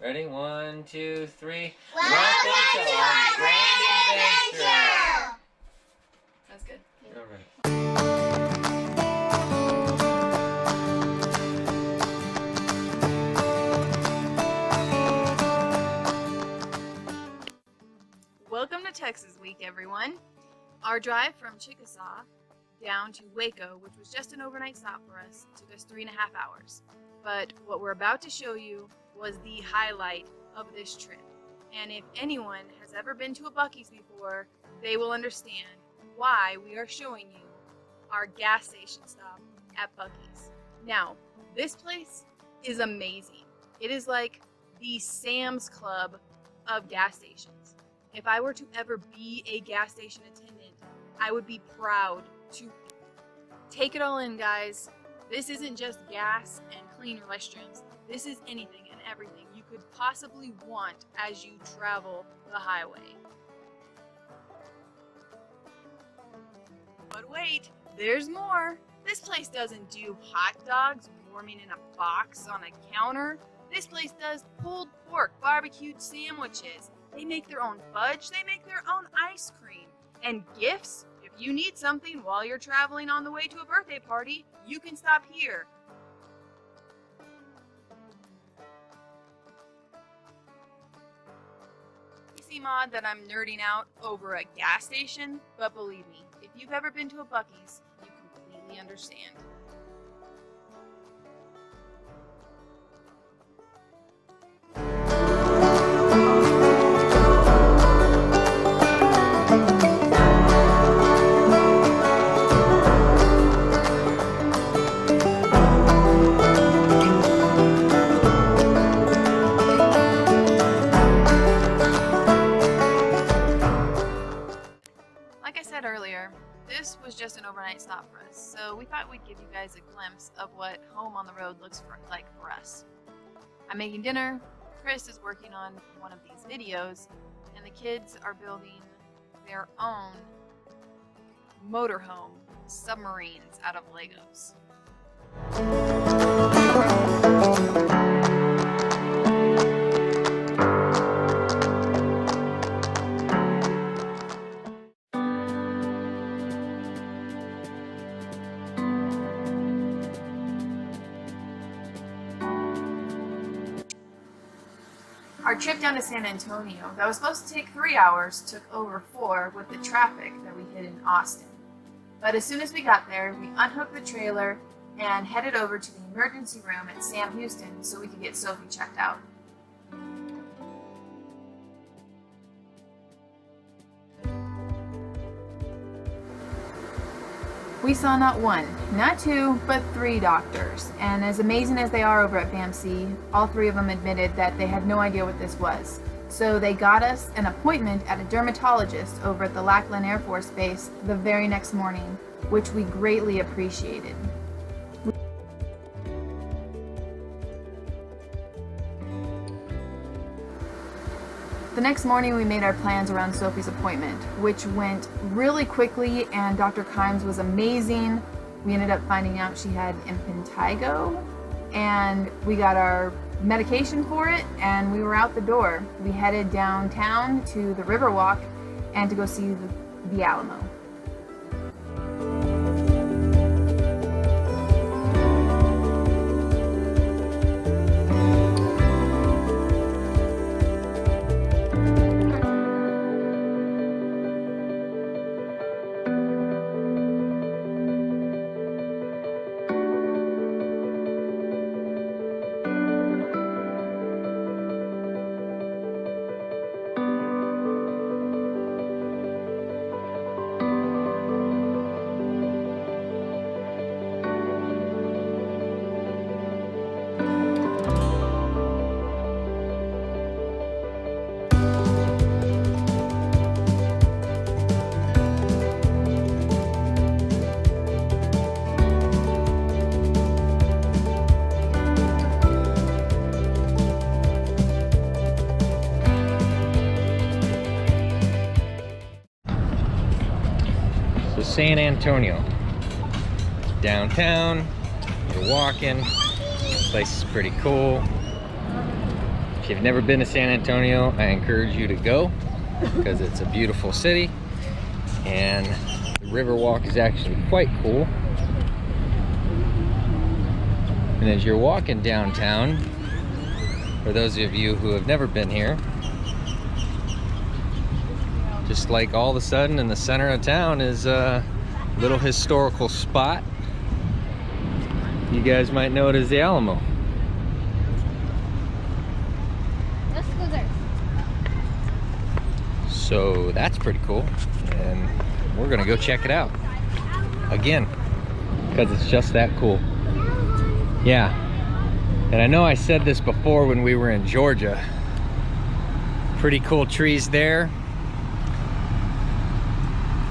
Ready? 1, 2, 3. Welcome to our grand adventure! That's good. All right. Welcome to Texas Week, everyone. Our drive from Chickasaw down to Waco, which was just an overnight stop for us, took us 3.5 hours. But what we're about to show you was the highlight of this trip. And if anyone has ever been to a Buc-ees before, they will understand why we are showing you our gas station stop at Buc-ees. Now, this place is amazing. It is like the Sam's Club of gas stations. If I were to ever be a gas station attendant, I would be proud to take it all in, guys. This isn't just gas and clean restrooms. This is anything and everything you could possibly want as you travel the highway. But wait, there's more. This place doesn't do hot dogs warming in a box on a counter. This place does pulled pork barbecued sandwiches. They make their own fudge. They make their own ice cream. And gifts? If you need something while you're traveling on the way to a birthday party, you can stop here. You see, Maud, that I'm nerding out over a gas station, but believe me, if you've ever been to a Buc-ees, you completely understand. Earlier, this was just an overnight stop for us, so we thought we'd give you guys a glimpse of what home on the road looks like for us. I'm making dinner, Chris is working on one of these videos, and the kids are building their own motorhome submarines out of Legos. Our trip down to San Antonio, that was supposed to take 3 hours, took over 4 with the traffic that we hit in Austin. But as soon as we got there, we unhooked the trailer and headed over to the emergency room at Sam Houston so we could get Sophie checked out. We saw not 1, not 2, but 3 doctors, and as amazing as they are over at BAMC, all 3 of them admitted that they had no idea what this was. So they got us an appointment at a dermatologist over at the Lackland Air Force Base the very next morning, which we greatly appreciated. The next morning we made our plans around Sophie's appointment, which went really quickly, and Dr. Kimes was amazing. We ended up finding out she had impetigo, and we got our medication for it, and we were out the door. We headed downtown to the Riverwalk and to go see the Alamo. San Antonio. Downtown, we're walking. This place is pretty cool. If you've never been to San Antonio, I encourage you to go because it's a beautiful city and the river walk is actually quite cool. And as you're walking downtown, for those of you who have never been here, just like all of a sudden in the center of town is a little historical spot. You guys might know it as the Alamo. Let's go there. So that's pretty cool. And we're gonna go check it out. Again, because it's just that cool. Yeah. And I know I said this before when we were in Georgia. Pretty cool trees there.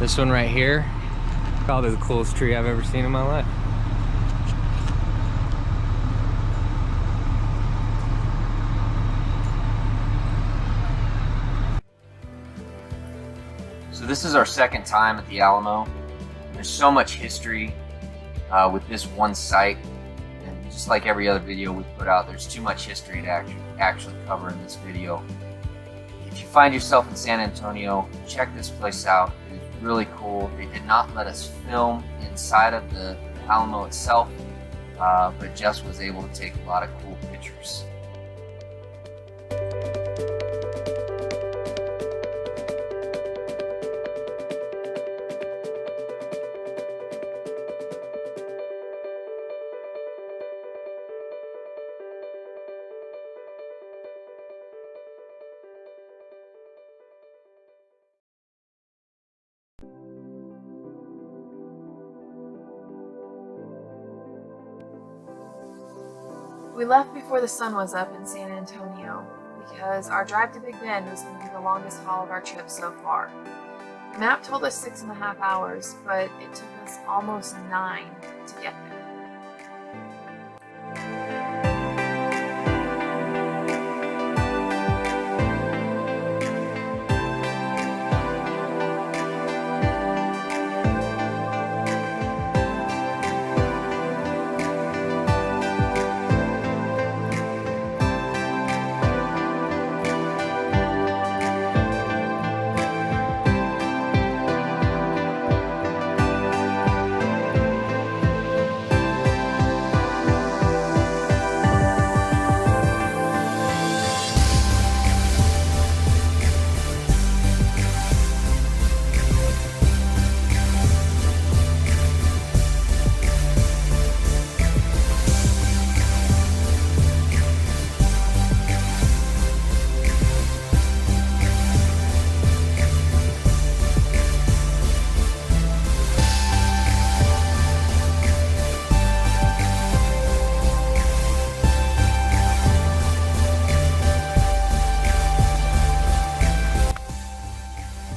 This one right here, probably the coolest tree I've ever seen in my life. So this is our second time at the Alamo. There's so much history with this one site, and just like every other video we put out, there's too much history to actually cover in this video. If you find yourself in San Antonio, check this place out. It is really cool. They did not let us film inside of the Alamo itself, but Jess was able to take a lot of cool pictures. We left before the sun was up in San Antonio because our drive to Big Bend was going to be the longest haul of our trip so far. The map told us 6.5 hours, but it took us almost 9 to get there.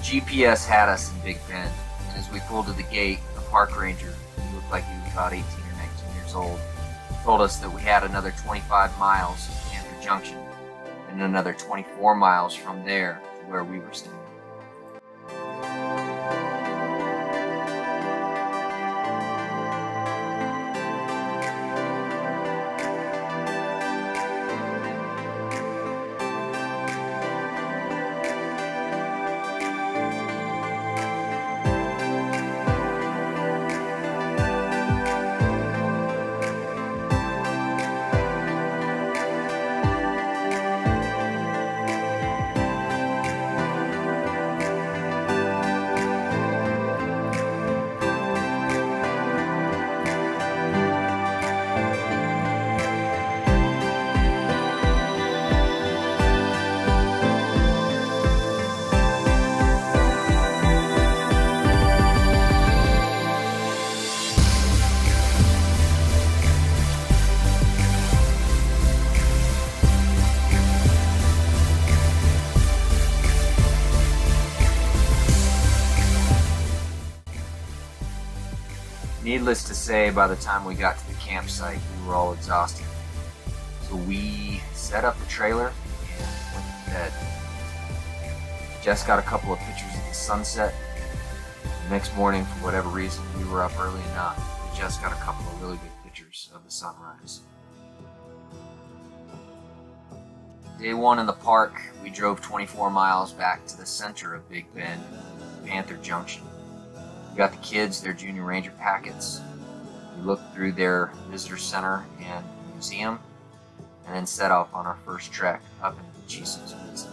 GPS had us in Big Bend, and as we pulled to the gate, the park ranger, who looked like he was about 18 or 19 years old, told us that we had another 25 miles to Panther Junction, and another 24 miles from there to where we were staying. Needless to say, by the time we got to the campsite, we were all exhausted. So we set up the trailer and went to bed. Jess got a couple of pictures of the sunset. The next morning, for whatever reason, we were up early enough. Jess got a couple of really good pictures of the sunrise. Day one in the park, we drove 24 miles back to the center of Big Bend, Panther Junction. We got the kids their Junior Ranger packets. We looked through their visitor center and museum, and then set off on our first trek up into the Chiefs Woods.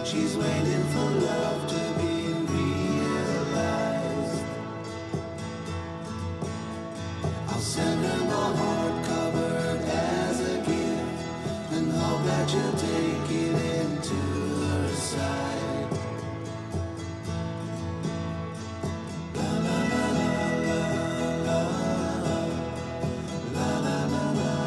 She's waiting for love to be realized. I'll send her my heart covered as a gift, and hope that you'll take it into her side. La la la la la la la la la la.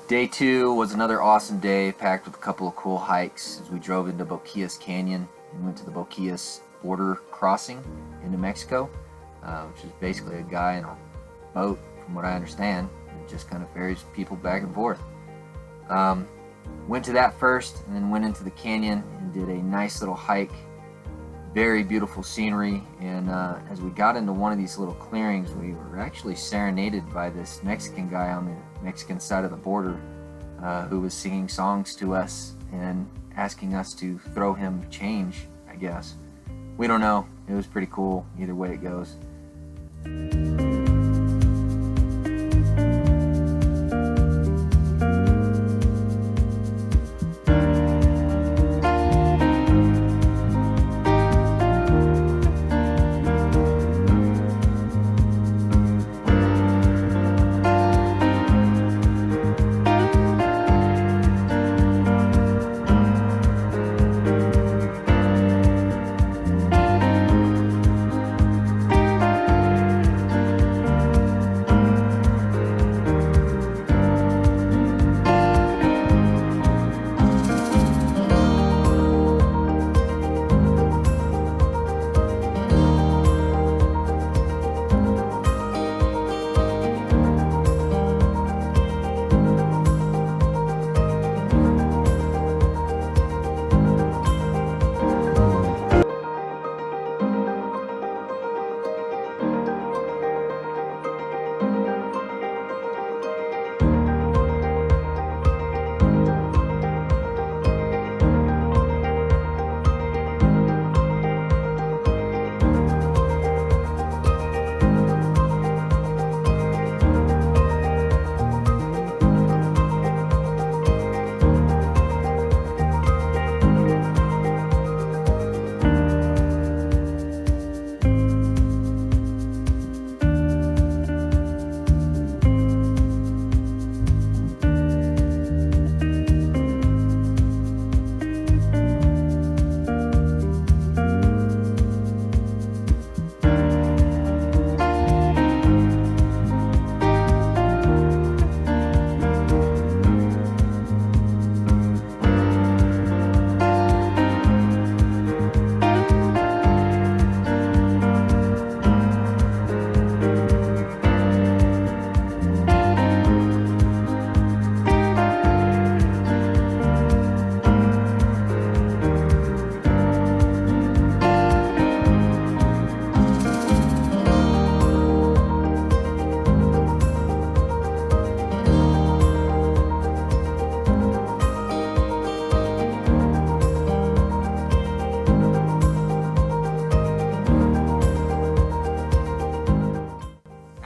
Day two was another awesome day, packed with a couple of cool hikes as we drove into Buc-ees Canyon and went to the Buc-ees border crossing into Mexico, which is basically a guy in a boat, from what I understand. It just kind of ferries people back and forth. Went to that first, and then went into the canyon and did a nice little hike. Very beautiful scenery, and as we got into one of these little clearings, we were actually serenaded by this Mexican guy on the Mexican side of the border who was singing songs to us and asking us to throw him change, I guess. We don't know. It was pretty cool either way it goes.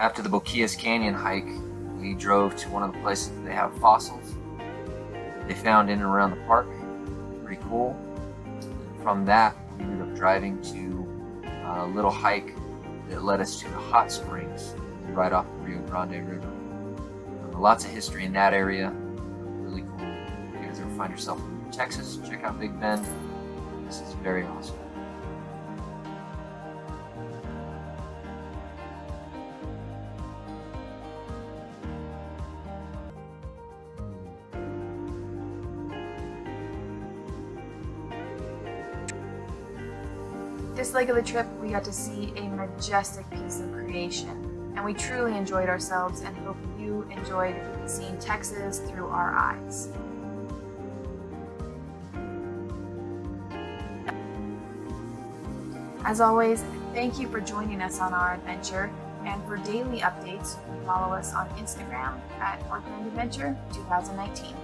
After the Buc-ees Canyon hike, we drove to one of the places that they have fossils they found in and around the park. Pretty cool. From that, we ended up driving to a little hike that led us to the hot springs right off the Rio Grande River. Lots of history in that area. Really cool. If you guys ever find yourself in Texas, check out Big Bend. This is very awesome. This leg of the trip, we got to see a majestic piece of creation, and we truly enjoyed ourselves and hope you enjoyed seeing Texas through our eyes. As always, thank you for joining us on our adventure, and for daily updates, you can follow us on Instagram at Parkland Adventure 2019.